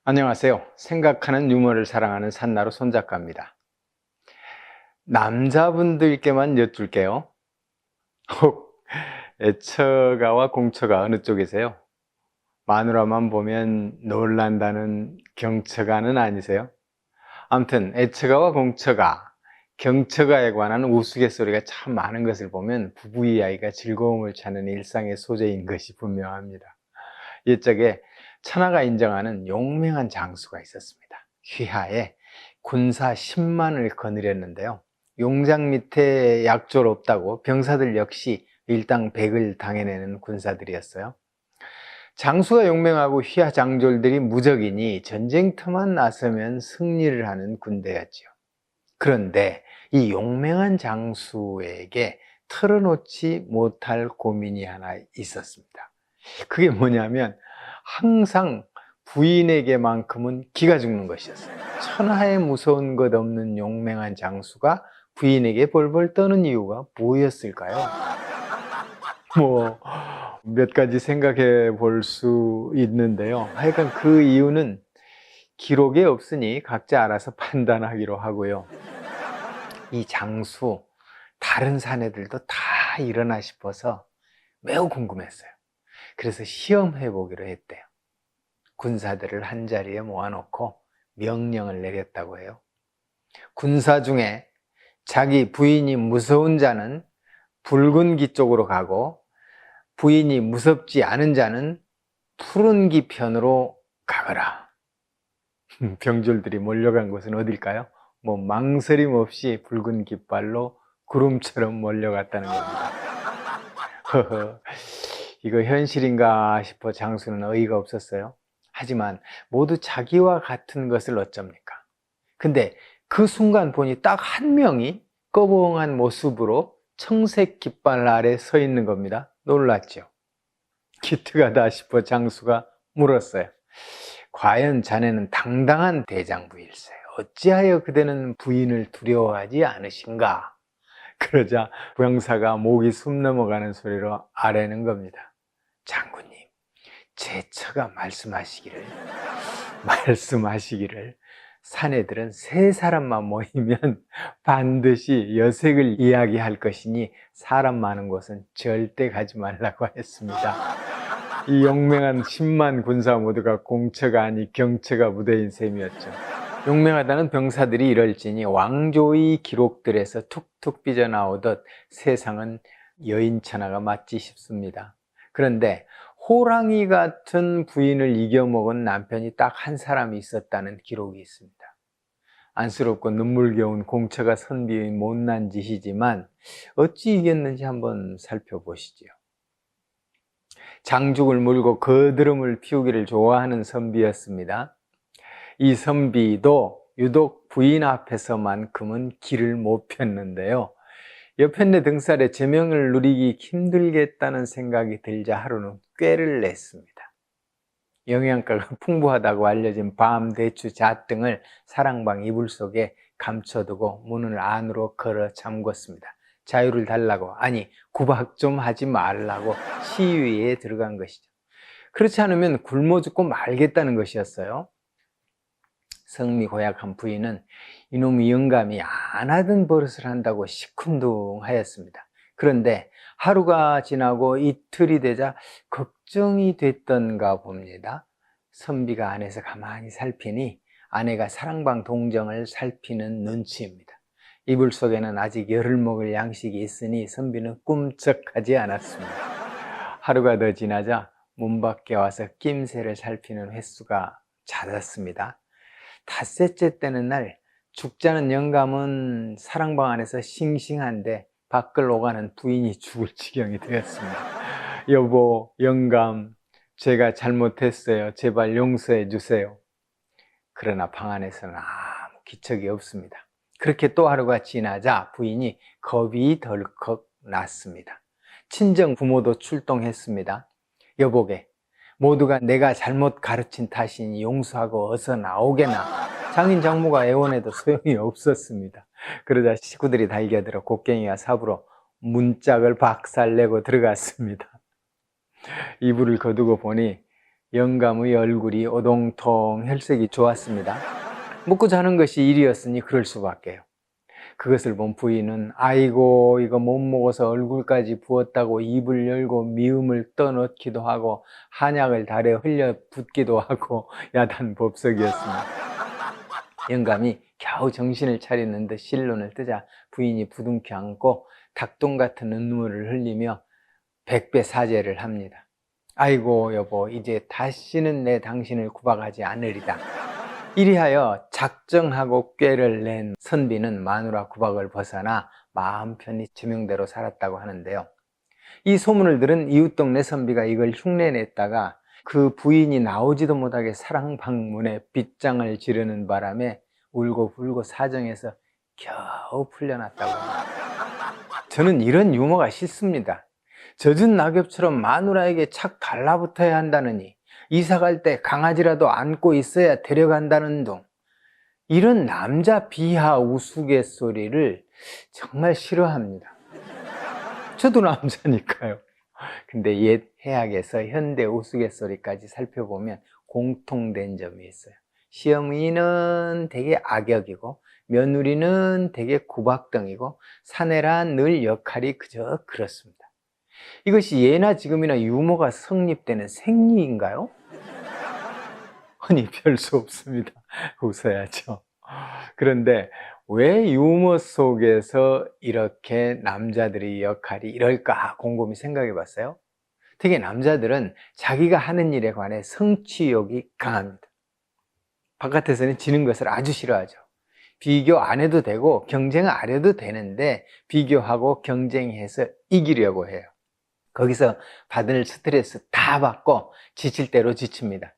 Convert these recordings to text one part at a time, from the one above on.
안녕하세요. 생각하는 유머를 사랑하는 산나루 손작가입니다. 남자분들께만 여쭐게요. 혹 애처가와 공처가 어느 쪽이세요? 마누라만 보면 놀란다는 경처가는 아니세요? 아무튼 애처가와 공처가, 경처가에 관한 우스갯소리가 참 많은 것을 보면 부부 이야기가 즐거움을 찾는 일상의 소재인 것이 분명합니다. 옛적에 천하가 인정하는 용맹한 장수가 있었습니다. 휘하에 군사 10만을 거느렸는데요. 용장 밑에 약졸 없다고 병사들 역시 일당 100을 당해내는 군사들이었어요. 장수가 용맹하고 휘하 장졸들이 무적이니 전쟁터만 나서면 승리를 하는 군대였지요. 그런데 이 용맹한 장수에게 털어놓지 못할 고민이 하나 있었습니다. 그게 뭐냐면 항상 부인에게만큼은 기가 죽는 것이었어요. 천하에 무서운 것 없는 용맹한 장수가 부인에게 벌벌 떠는 이유가 뭐였을까요? 뭐 몇 가지 생각해 볼 수 있는데요. 하여간 그 이유는 기록에 없으니 각자 알아서 판단하기로 하고요. 이 장수, 다른 사내들도 다 일어나 싶어서 매우 궁금했어요. 그래서 시험해 보기로 했대요. 군사들을 한자리에 모아놓고 명령을 내렸다고 해요. 군사 중에 자기 부인이 무서운 자는 붉은 기 쪽으로 가고, 부인이 무섭지 않은 자는 푸른 기 편으로 가거라. 병졸들이 몰려간 곳은 어딜까요? 뭐 망설임 없이 붉은 깃발로 구름처럼 몰려갔다는 겁니다. 허허, 이거 현실인가 싶어 장수는 어이가 없었어요. 하지만 모두 자기와 같은 것을 어쩝니까? 근데 그 순간 보니 딱 한 명이 꺼벙한 모습으로 청색 깃발 아래 서 있는 겁니다. 놀랐죠. 기특하다 싶어 장수가 물었어요. 과연 자네는 당당한 대장부일세. 어찌하여 그대는 부인을 두려워하지 않으신가? 그러자 병사가 목이 숨 넘어가는 소리로 아뢰는 겁니다. 장군님, 제 처가 말씀하시기를 사내들은 세 사람만 모이면 반드시 여색을 이야기할 것이니 사람 많은 곳은 절대 가지 말라고 했습니다. 이 용맹한 10만 군사 모두가 공처가 아니 경처가 무대인 셈이었죠. 용맹하다는 병사들이 이럴지니 왕조의 기록들에서 툭툭 삐져나오듯 세상은 여인천하가 맞지 싶습니다. 그런데 호랑이 같은 부인을 이겨먹은 남편이 딱 한 사람이 있었다는 기록이 있습니다. 안쓰럽고 눈물겨운 공처가 선비의 못난 짓이지만 어찌 이겼는지 한번 살펴보시죠. 장죽을 물고 거드름을 피우기를 좋아하는 선비였습니다. 이 선비도 유독 부인 앞에서만큼은 기를 못 폈는데요. 여편네 등살에 제명을 누리기 힘들겠다는 생각이 들자 하루는 꾀를 냈습니다. 영양가가 풍부하다고 알려진 밤, 대추, 잣 등을 사랑방 이불 속에 감춰두고 문을 안으로 걸어 잠궜습니다. 자유를 달라고, 아니 구박 좀 하지 말라고 시위에 들어간 것이죠. 그렇지 않으면 굶어 죽고 말겠다는 것이었어요. 성미 고약한 부인은 이놈의 영감이 안 하던 버릇을 한다고 시큰둥하였습니다. 그런데 하루가 지나고 이틀이 되자 걱정이 됐던가 봅니다. 선비가 안에서 가만히 살피니 아내가 사랑방 동정을 살피는 눈치입니다. 이불 속에는 아직 열을 먹을 양식이 있으니 선비는 꿈쩍하지 않았습니다. 하루가 더 지나자 문 밖에 와서 낌새를 살피는 횟수가 잦았습니다. 닷새째 되는 날 죽자는 영감은 사랑방 안에서 싱싱한데 밖을 오가는 부인이 죽을 지경이 되었습니다. 여보, 영감, 제가 잘못했어요. 제발 용서해 주세요. 그러나 방 안에서는 아무 기척이 없습니다. 그렇게 또 하루가 지나자 부인이 겁이 덜컥 났습니다. 친정 부모도 출동했습니다. 여보게, 모두가 내가 잘못 가르친 탓이니 용서하고 어서 나오게나. 장인 장모가 애원해도 소용이 없었습니다. 그러자 식구들이 달겨들어 곡괭이와 삽으로 문짝을 박살내고 들어갔습니다. 이불을 거두고 보니 영감의 얼굴이 오동통 혈색이 좋았습니다. 먹고 자는 것이 일이었으니 그럴 수밖에요. 그것을 본 부인은 아이고 이거 못 먹어서 얼굴까지 부었다고 입을 열고 미움을 떠넣기도 하고 한약을 달에 흘려 붓기도 하고 야단법석이었습니다. 영감이 겨우 정신을 차리는 듯 실눈을 뜨자 부인이 부둥켜 안고 닭똥 같은 눈물을 흘리며 백배 사죄를 합니다. 아이고 여보, 이제 다시는 내 당신을 구박하지 않으리다. 이리하여 작정하고 꾀를 낸 선비는 마누라 구박을 벗어나 마음 편히 지명대로 살았다고 하는데요. 이 소문을 들은 이웃 동네 선비가 이걸 흉내냈다가 그 부인이 나오지도 못하게 사랑 방문에 빗장을 지르는 바람에 울고 불고 사정해서 겨우 풀려났다고 합니다. 저는 이런 유머가 싫습니다. 젖은 낙엽처럼 마누라에게 착 달라붙어야 한다느니 이사 갈 때 강아지라도 안고 있어야 데려간다는 둥, 이런 남자 비하 우스갯소리를 정말 싫어합니다. 저도 남자니까요. 근데 옛 해학에서 현대 우스갯소리까지 살펴보면 공통된 점이 있어요. 시어머니는 되게 악역이고 며느리는 되게 구박덩이고 사내란 늘 역할이 그저 그렇습니다. 이것이 예나 지금이나 유머가 성립되는 생리인가요? 아니, 별 수 없습니다. 웃어야죠. 그런데 왜 유머 속에서 이렇게 남자들의 역할이 이럴까 곰곰이 생각해 봤어요. 특히 남자들은 자기가 하는 일에 관해 성취욕이 강합니다. 바깥에서는 지는 것을 아주 싫어하죠. 비교 안 해도 되고 경쟁 안 해도 되는데 비교하고 경쟁해서 이기려고 해요. 거기서 받을 스트레스 다 받고 지칠 대로 지칩니다.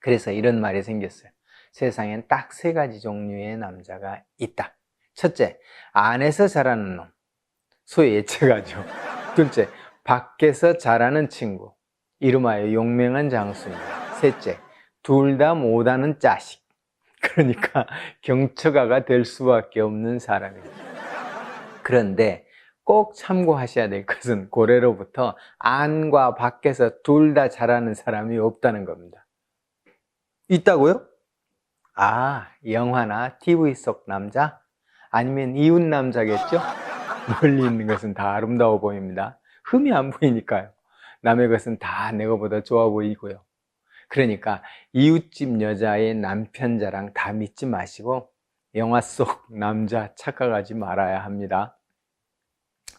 그래서 이런 말이 생겼어요. 세상엔 딱 3가지 종류의 남자가 있다. 첫째, 안에서 자라는 놈, 소위 애처가죠. 둘째, 밖에서 자라는 친구, 이름하여 용맹한 장수입니다. 셋째, 둘 다 못하는 자식, 그러니까 경처가가 될 수밖에 없는 사람입니다. 그런데 꼭 참고하셔야 될 것은 고래로부터 안과 밖에서 둘 다 자라는 사람이 없다는 겁니다. 있다고요? 아, 영화나 TV 속 남자? 아니면 이웃 남자겠죠? 멀리 있는 것은 다 아름다워 보입니다. 흠이 안 보이니까요. 남의 것은 다 내 것보다 좋아 보이고요. 그러니까 이웃집 여자의 남편 자랑 다 믿지 마시고 영화 속 남자 착각하지 말아야 합니다.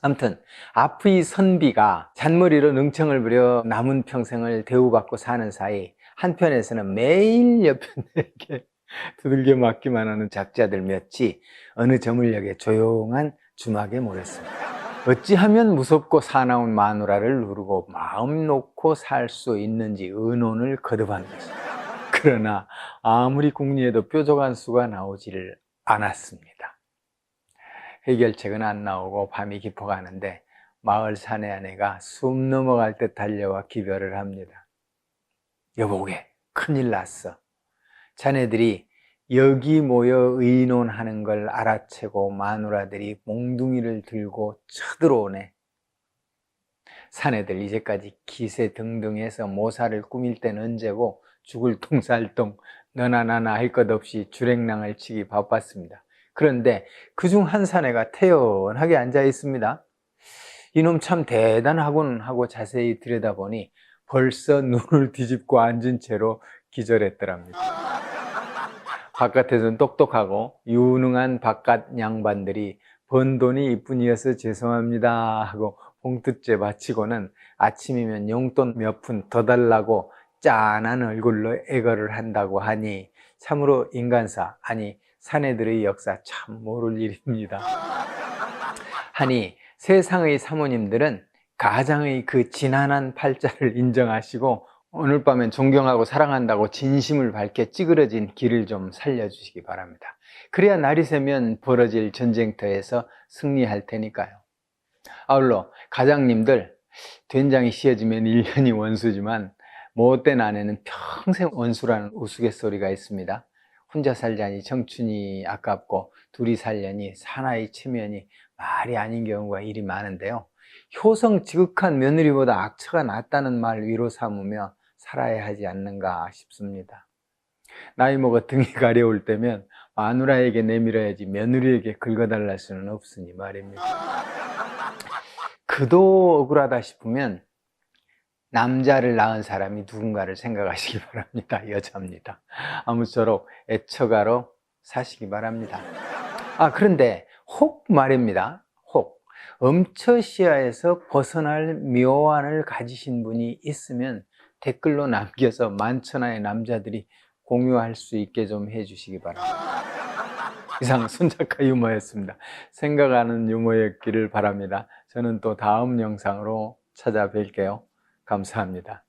아무튼 앞의 선비가 잔머리로 능청을 부려 남은 평생을 대우받고 사는 사이 한편에서는 매일 여편에게 두들겨 맞기만 하는 작자들 몇이 어느 저물녘에 조용한 주막에 모였습니다. 어찌하면 무섭고 사나운 마누라를 누르고 마음 놓고 살 수 있는지 의논을 거듭한 것입니다. 그러나 아무리 궁리해도 뾰족한 수가 나오지를 않았습니다. 해결책은 안 나오고 밤이 깊어가는데 마을 사내 아내가 숨 넘어갈 듯 달려와 기별을 합니다. 여보게, 큰일 났어. 자네들이 여기 모여 의논하는 걸 알아채고 마누라들이 몽둥이를 들고 쳐들어오네. 사내들 이제까지 기세등등해서 모사를 꾸밀 땐 언제고 죽을 똥살똥 너나 나나 할 것 없이 주랭랑을 치기 바빴습니다. 그런데 그중 한 사내가 태연하게 앉아 있습니다. 이놈 참 대단하군 하고 자세히 들여다보니 벌써 눈을 뒤집고 앉은 채로 기절했더랍니다. 바깥에서는 똑똑하고 유능한 바깥 양반들이 번 돈이 이뿐이어서 죄송합니다 하고 봉투째 바치고는 아침이면 용돈 몇 푼 더 달라고 짠한 얼굴로 애걸을 한다고 하니 참으로 인간사, 아니 사내들의 역사 참 모를 일입니다. 하니 세상의 사모님들은 가장의 그 지난한 팔자를 인정하시고 오늘 밤엔 존경하고 사랑한다고 진심을 밝게 찌그러진 길을 좀 살려주시기 바랍니다. 그래야 날이 새면 벌어질 전쟁터에서 승리할 테니까요. 아울러 가장님들, 된장이 씌어지면 1년이 원수지만 못된 아내는 평생 원수라는 우스갯소리가 있습니다. 혼자 살자니 청춘이 아깝고 둘이 살려니 사나이 체면이 말이 아닌 경우가 일이 많은데요. 효성 지극한 며느리보다 악처가 낫다는 말 위로 삼으며 살아야 하지 않는가 싶습니다. 나이 먹어 등이 가려울 때면 마누라에게 내밀어야지 며느리에게 긁어달랄 수는 없으니 말입니다. 그도 억울하다 싶으면 남자를 낳은 사람이 누군가를 생각하시기 바랍니다. 여자입니다. 아무쪼록 애처가로 사시기 바랍니다. 그런데 혹 말입니다. 혹 엄처시야에서 벗어날 묘안을 가지신 분이 있으면 댓글로 남겨서 만천하의 남자들이 공유할 수 있게 좀 해주시기 바랍니다. 이상 손작가 유머였습니다. 생각하는 유머였기를 바랍니다. 저는 또 다음 영상으로 찾아뵐게요. 감사합니다.